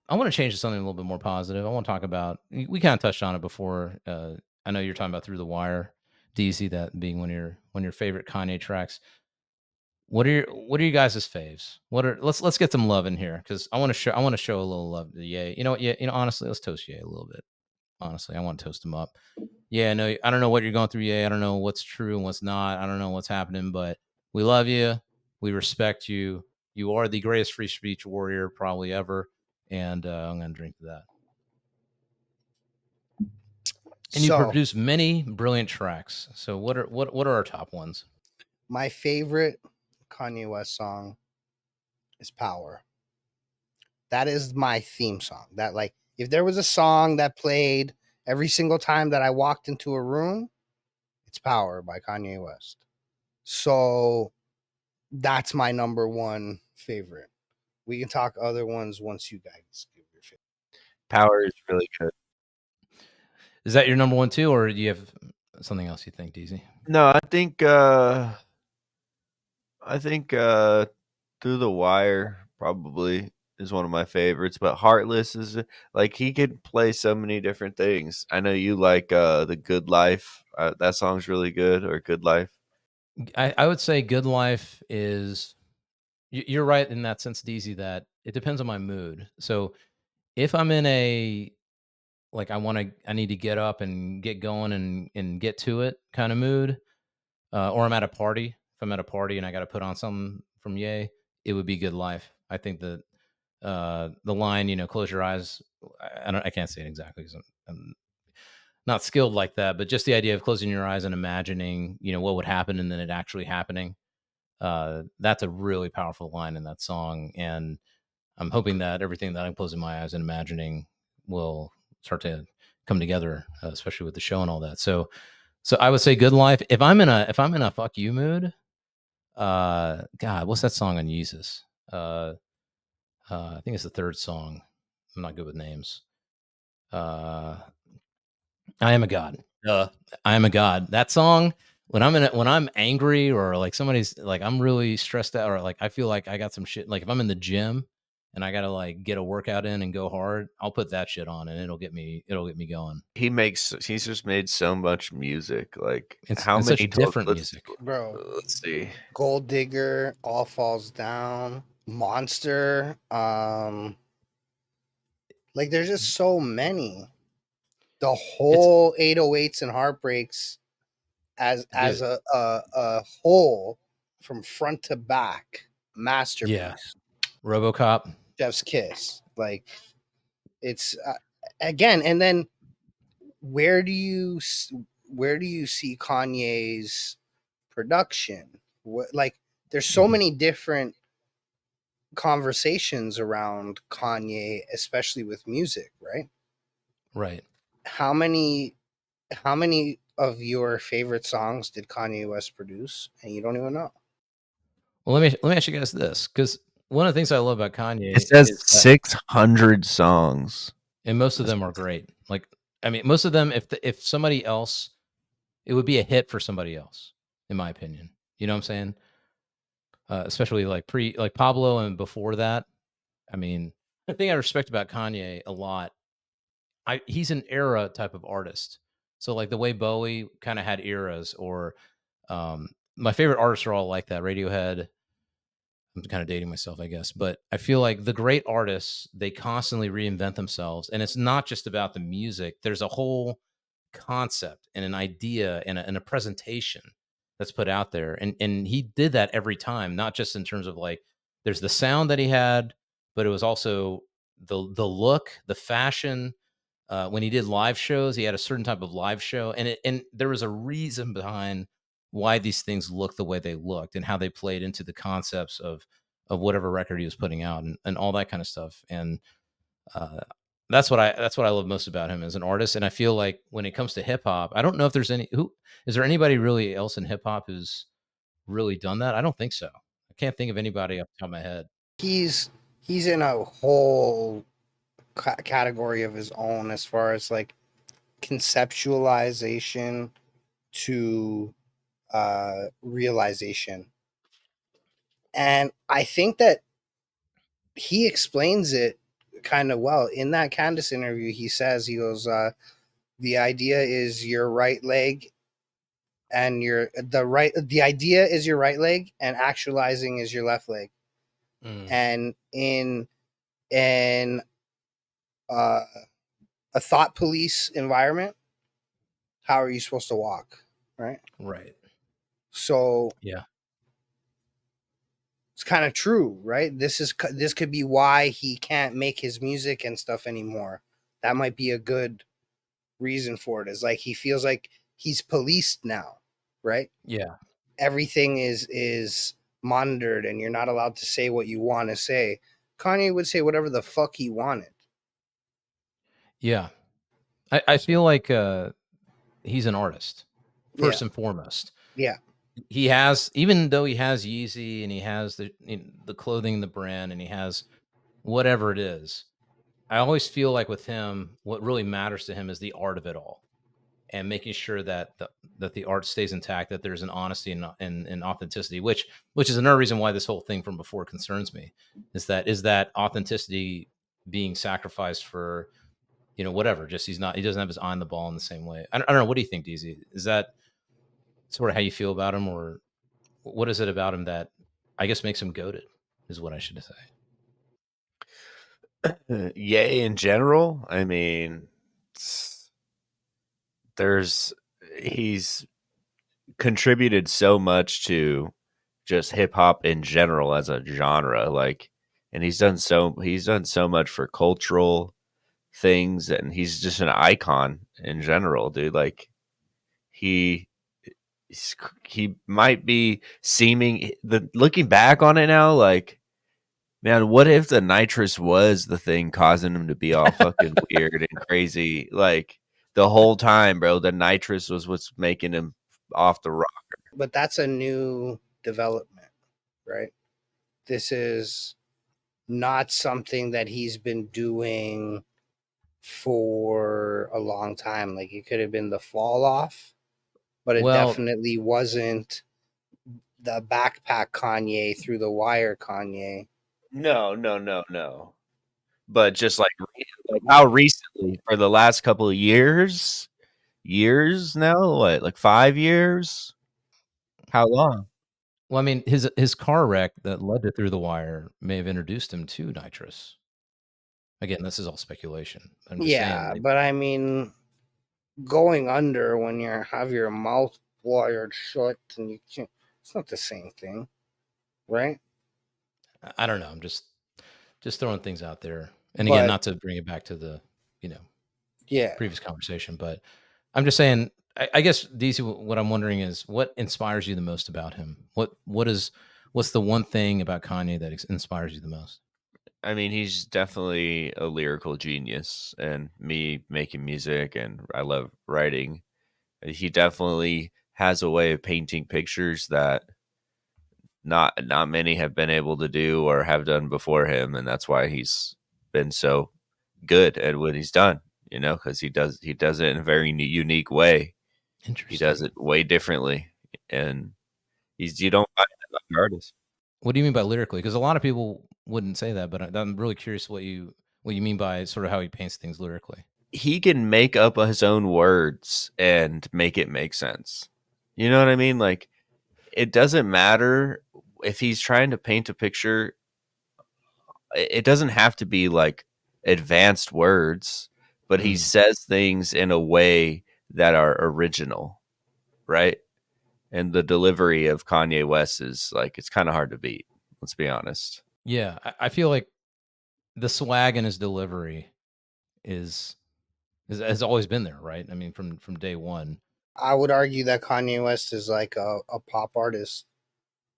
I want to change to something a little bit more positive. I want to talk about. We kind of touched on it before. I know you're talking about Through the Wire, Deezy, that being one of your favorite Kanye tracks. What are you guys' faves? What are let's get some love in here because I want to show a little love to Ye. You know what? Yeah, honestly, let's toast Ye a little bit. Honestly, I want to toast him up. Yeah, no, I don't know what you're going through. Yeah, I don't know what's true and what's not. I don't know what's happening, but we love you. We respect you. You are the greatest free speech warrior probably ever, and I'm gonna drink to that. And you So produce many brilliant tracks. So what are our top ones? my favorite Kanye West song is Power. That is my theme song. That, like, if there was a song that played every single time that I walked into a room, it's Power by Kanye West. So that's my number one favorite. We can talk other ones once you guys give your favorite. Power is really good. Is that your number one too, or do you have something else you think, DZ? No, I think Through the Wire probably is one of my favorites, but Heartless is like he could play so many different things. I know you like The Good Life. That song's really good, or Good Life. I would say Good Life is. You're right in that sense, DZ. That it depends on my mood. So if I'm in a like I need to get up and get going and get to it kind of mood, or I'm at a party. If I'm at a party and I got to put on something from Ye, it would be Good Life. I think that the line, close your eyes. I can't say it exactly because I'm not skilled like that, but just the idea of closing your eyes and imagining, what would happen and then it actually happening. That's a really powerful line in that song, and I'm hoping that everything that I'm closing my eyes and imagining will start to come together, especially with the show and all that. So I would say Good Life. If I'm in a fuck you mood, God, what's that song on Yeezus? Uh, I think it's the third song. I'm not good with names. Uh, I am a god. I am a god. That song. When I'm angry or like somebody's like I'm really stressed out or like I feel like I got some shit. Like if I'm in the gym and I gotta like get a workout in and go hard, I'll put that shit on and it'll get me going. He's just made so much music. Like It's how and such many total? different music. Bro, Let's see. Gold Digger, All Falls Down, Monster. Like there's just so many. The It's whole 808s and Heartbreaks as dude. a whole from front to back Yeah. masterpiece. RoboCop. Chef's kiss. Like it's again, and then where do you where do you see Kanye's production? What, like there's so Mhm. many different conversations around Kanye, especially with music, right? Right. How many how many of your favorite songs did Kanye West produce and you don't even know? Well, let me ask you guys this, because one of the things I love about It Kanye says is that, 600 songs. and most of That's them are great. Like, I mean, most of them, if somebody else, it would be a hit for somebody else, in my opinion. You know what I'm saying? Especially like Pablo and before that. I mean, the thing I respect about Kanye a lot, he's an era type of artist. So like the way Bowie kind of had eras, or my favorite artists are all like that. Radiohead, I'm kind of dating myself, I guess, but I feel like the great artists, they constantly reinvent themselves. And it's not just about the music, there's a whole concept and an idea and a presentation that's put out there. And he did that every time, not just in terms of like, there's the sound that he had, but it was also the look, the fashion. When he did live shows, he had a certain type of live show, and there was a reason behind why these things looked the way they looked and how they played into the concepts of whatever record he was putting out and all that kind of stuff. And uh, that's what I love most about him as an artist. And I feel like when it comes to hip hop, I don't know if there's any who is there anybody really else in hip hop who's really done that. I don't think so. I can't think of anybody off the top of my head. He's he's in a whole category of his own as far as like conceptualization to realization. And I think that he explains it kind of well. In that Candace interview, he goes, the idea is your right leg and the idea is your right leg and actualizing is your left leg. Mm, And in uh, a thought police environment, how are you supposed to walk, right? right. So Yeah. it's kind of true, right? This could be why he can't make his music and stuff anymore. That might be a good reason for it. Is like he feels like he's policed now, right? Yeah. Everything is monitored, and you're not allowed to say what you want to say. Kanye would say whatever the fuck he wanted. Yeah. I So feel like he's an artist yeah, first and foremost. yeah, He has, even though he has Yeezy and he has the clothing, the brand, and he has whatever it is. I always feel like with him, what really matters to him is the art of it all, and making sure that the art stays intact, that there's an honesty and authenticity, which is another reason why this whole thing from before concerns me, is that authenticity being sacrificed for whatever. Just he doesn't have his eye on the ball in the same way. I don't know. What do you think, DZ? Is that sort of how you feel about him, or what is it about him that I guess makes him goated? Is what I should say. Yay in general. I mean, there's he's contributed so much to just hip hop in general as a genre, like, and he's done so much for cultural things, and he's just an icon in general, dude. Like he he might be seeming the looking back on it now, like, man, what if the nitrous was the thing causing him to be all fucking weird and crazy? Like the whole time, bro, the nitrous was what's making him off the rock. but that's a new development, right? This is not something that he's been doing for a long time. Like it could have been the fall off, but it Well, definitely wasn't the backpack Kanye through the wire Kanye. No, no, no, no. But just like how recently, for the last couple of years now, what, like 5 years? How long? I mean, his car wreck that led to Through the Wire may have introduced him to nitrous. Again, this is all speculation. I'm just saying, Yeah, like, but I mean, going under when you have your mouth wired shut and you can't, it's not the same thing, right? I don't know. I'm just throwing things out there. And again, But not to bring it back to the you know yeah, previous conversation, but I'm just saying. I guess DC. What I'm wondering is what inspires you the most about him. What's the one thing about Kanye that inspires you the most? I mean, he's definitely a lyrical genius, and me making music and I love writing. He definitely has a way of painting pictures that not many have been able to do or have done before him, and that's why he's been so good at what he's done. Because he does it in a very unique way. He does Interesting. it way differently, and you don't find that in artists. What do you mean by lyrically? Because a lot of people wouldn't say that, but I'm really curious what you mean by sort of how he paints things lyrically. He can make up his own words and make it make sense. You know what I mean? Like, it doesn't matter if he's trying to paint a picture. It doesn't have to be like advanced words, but he Mm. says things in a way that are original, right? And the delivery of Kanye West is like, it's kind of hard to beat. Let's be honest. Yeah, I feel like the swag in his delivery is, has always been there, right? I mean, from day one. I would argue that Kanye West is like a pop artist,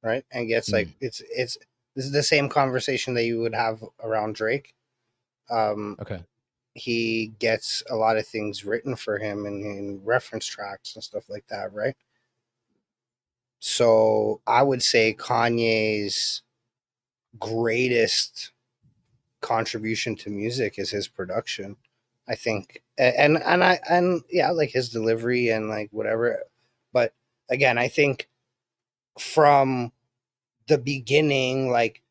right? And gets like Mm, it's this is the same conversation that you would have around Drake. Um, okay. he gets a lot of things written for him in reference tracks and stuff like that, right? So I would say Kanye's greatest contribution to music is his production. I think, and yeah, like his delivery and like whatever. But again, I think from the beginning, like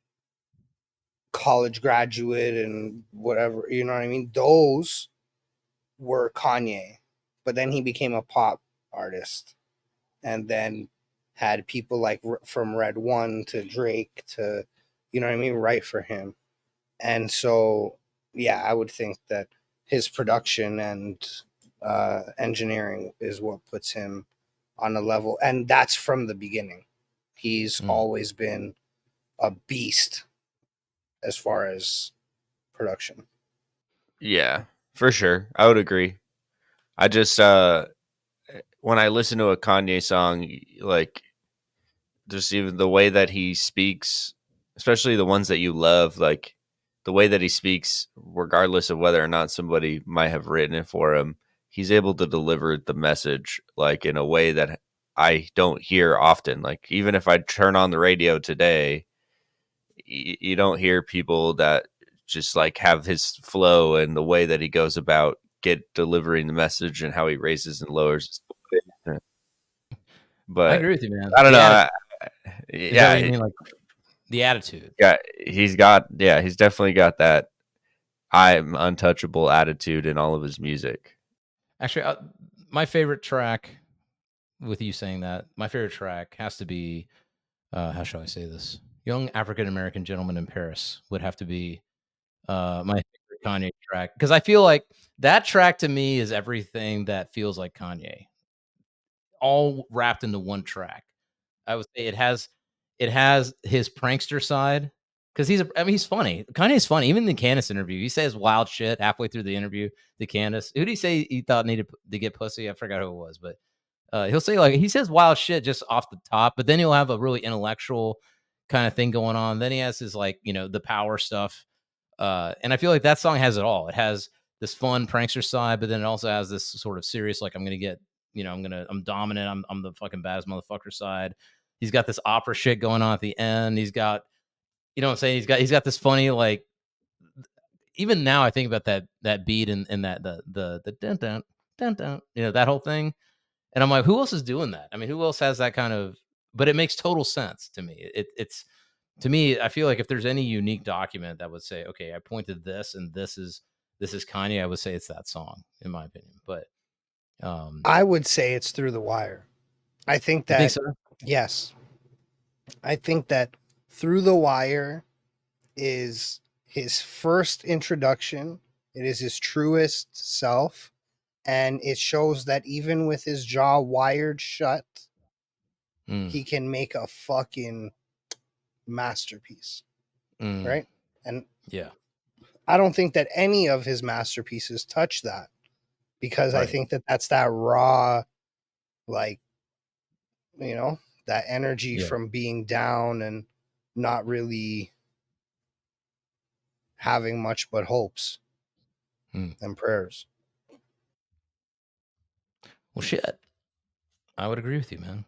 college graduate and whatever, you know what I mean? Those were Kanye. But then he became a pop artist and then had people like from Red One to Drake to, you know what I mean, write for him. And so, yeah, I would think that his production and engineering is what puts him on a level. And that's from the beginning. He's Mm. always been a beast as far as production. Yeah, for sure. I would agree. I just when I listen to a Kanye song, like just even the way that he speaks, especially the ones that you love, like the way that he speaks, regardless of whether or not somebody might have written it for him, he's able to deliver the message like in a way that I don't hear often. Like even if I turn on the radio today, you don't hear people that just like have his flow and the way that he goes about get delivering the message and how he raises and lowers. I But agree with you, man. I don't The know. attitude. Is that what Yeah, you mean? Like the attitude. he's definitely got that I'm untouchable attitude in all of his music. Actually, my favorite track, with you saying that, my favorite track has to be, how shall I say this? Young African American Gentleman in Paris would have to be my favorite Kanye track, because I feel like that track to me is everything that feels like Kanye, all wrapped into one track. I would say it has his prankster side, because I mean, he's funny. Kanye's funny. Even in the Candace interview, he says wild shit halfway through the interview to Candace. Who did he say he thought needed to get pussy? I forgot who it was, but he'll say, like, he says wild shit just off the top, but then he'll have a really intellectual kind of thing going on. Then he has his, like, the power stuff. And I feel like that song has it all. It has this fun prankster side, but then it also has this sort of serious, like, I'm gonna get, I'm dominant. I'm the fucking baddest motherfucker side. He's got this opera shit going on at the end. He's got, what I'm saying? He's got this funny, like, even now I think about that beat and that the dun dun dun dun, that whole thing. And I'm like, who else is doing that? I mean, who else has that kind of, but it makes total sense to me. It's to me, I feel like if there's any unique document that would say, okay, I pointed this and this is Kanye, I would say it's that song, in my opinion. But I would say it's Through the Wire. I think you think that, so? yes, I think that Through the Wire is his first introduction. It is his truest self. And it shows that even with his jaw wired shut, Mm, he can make a fucking masterpiece. mm, Right. And yeah, I don't think that any of his masterpieces touch that, because I right. think that that's that raw, like, you know, that energy Yeah. from being down and not really having much but hopes Mm. and prayers. Well, shit. I would agree with you, man.